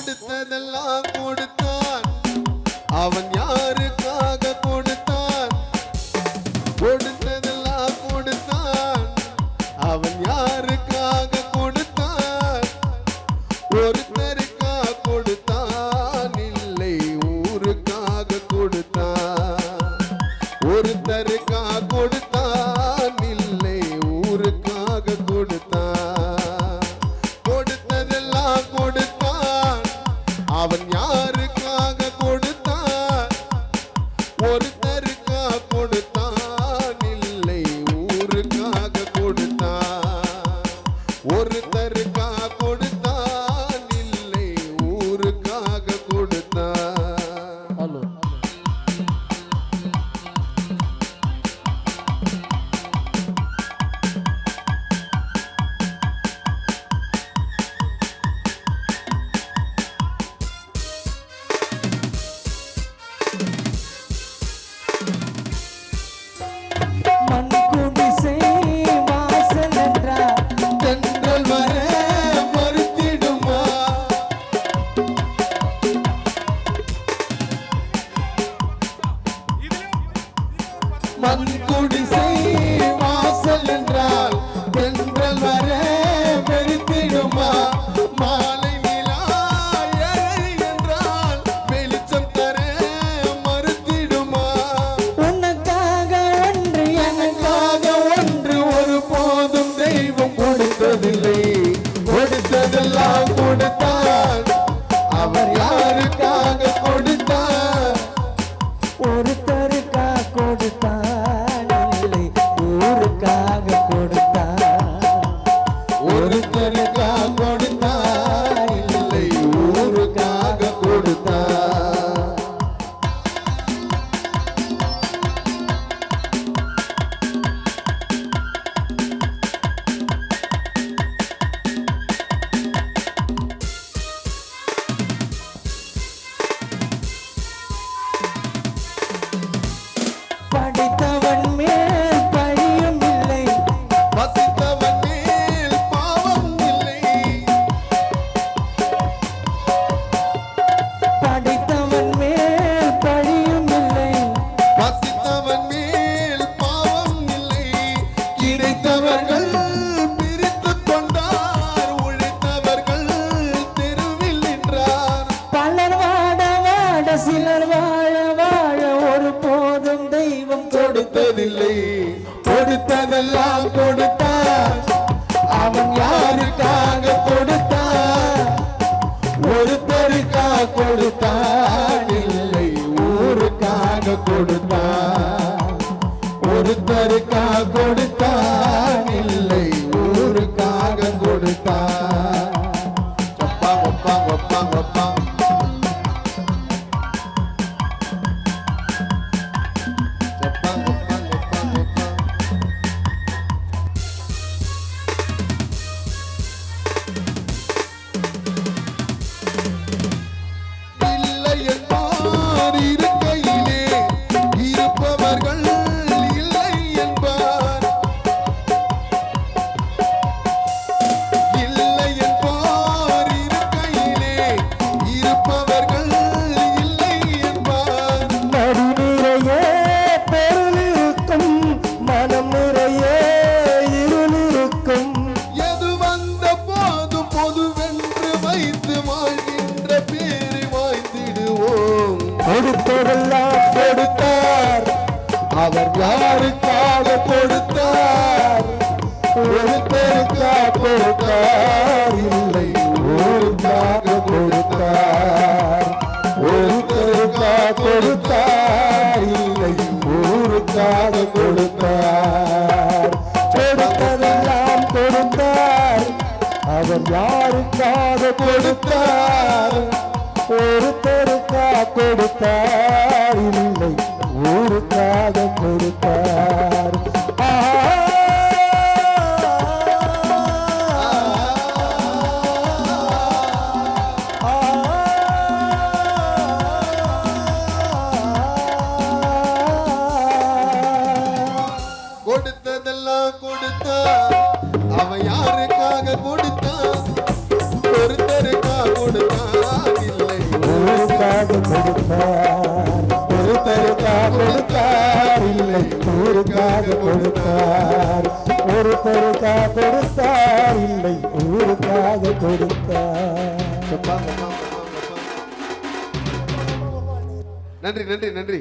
கொடுத்ததெல்லாம் கொடுத்தான். அவன் யாருக்காக கொடுத்தான்? கொடுத்ததெல்லாம் கொடுத்தான். அவன் யாருக்காக கொடுத்தான்? ஒருத்தருக்கா கொடுத்தான், இல்லை ஊருக்காக கொடுத்தான். ஒருத்தருக்கா கொடுத்தான், இல்லை ஊருக்காக கொடுத்தான். கொடுத்ததெல்லாம் கொடுத்தான். அவன் யாருக்காக கொடுத்தான்? ஒருத்தருக்கா கொடுத்தான், இல்லை ஊருக்காக கொடுத்தான். ஒருத்தருக்கா கொடுத்தான், இல்லை ஊருக்காக கொடுத்தான். ஹலோ மண்குடிசை வாசல் என்றார் தென்றல் வர மறுத்திடுமா? மண்குடிசை வாசல் என்றால் தென்றல் வர வெறுத்திடுமா? மாலை நிலா எழு என்றால் வெளிச்சம் தர மறுத்திடுமா? உனக்காக ஒன்று எனக்காக ஒன்று ஒரு போதும் தெய்வம் கொடுத்ததில்லை. கொடுத்ததெல்லாம் கொடுத்தான். அவர் யாருக்காக கொடுத்தார்? ஒருத்தருக்கா கொடுத்தான், இல்லை ஊருக்காக கொடுத்தான். ஒருத்தருக்கா கொடுத்தார், இல்லை ஊருக்காக கொடுத்தார். படித்தவன் மேல் பழியும் இல்லை, பசித்தவன் மேல் பாவம் இல்லை. படித்தவன் மேல் பழியும் இல்லை. பசித்தவன் மேல் பாவம் இல்லை. கிடைத்தவர்கள் பிரித்துக் கொண்டார், உழைத்தவர்கள் தெருவில் நின்றார். பலர் வாட வாட சிலர் வாழ வாழ ஒரு போதும் தெய்வம் கொடுத்ததில்லை. கொடுத்ததெல்லாம் கொடுத்தார். அவன் யாருக்காக கொடுத்தார்? ஒருத்தருக்கா கொடுத்தான், இல்லை ஊருக்காக கொடுத்தான். ஒருத்தருக்கா கொடுத்தான், இல்லை ஊருக்காக கொடுத்தான். ஒப்பா ஒப்பா ஒப்பா ஒப்பா ஒப்பா ஒப்பா ஒப்பா ஒப்பா. இல்லை என்பார் இருக்கையிலே இருப்பவர்கள் இல்லை என்பார். இல்லை என்பார் இருக்கையிலே இருப்பவர்கள் இல்லை என்பார். மடி நிறைய பொருள் இருக்கும், மனம் நிறைய இருள் இருக்கும். எது வந்த போது பொதுவென்று வைத்து வாழ்கின்ற பேரை வாய்ந்திடுவோம். கொடுத்ததெல்லாம் கொடுத்தார். அவர் யாருக்காக கொடுத்தார்? ஒருத்தருக்கா கொடுத்தார், இல்லை ஊருக்காக கொடுத்தார். ஒருத்தருக்கா கொடுத்தார், இல்லை ஊருக்காக கொடுத்தார். கொடுத்ததெல்லாம் கொடுத்தார், அவர் யாருக்காக கொடுத்தார். ஒருத்தருக்கா கொடுத்தார், இல்லை ஊருக்காக கொடுத்தார். கொடுத்ததெல்லாம் கொடுத்தான். அவன் யாருக்காக கொடுத்தான்? ஒருத்தருக்கா கொடுத்தான், ஊருக்காக கொடுத்தார். ஒருத்தருக்காக கொடுத்தார் இல்லை ஊருக்காக கொடுத்தார். ஒருத்தருக்காக கொடுத்தார் இல்லை ஊருக்காக கொடுத்தார். நன்றி நன்றி நன்றி.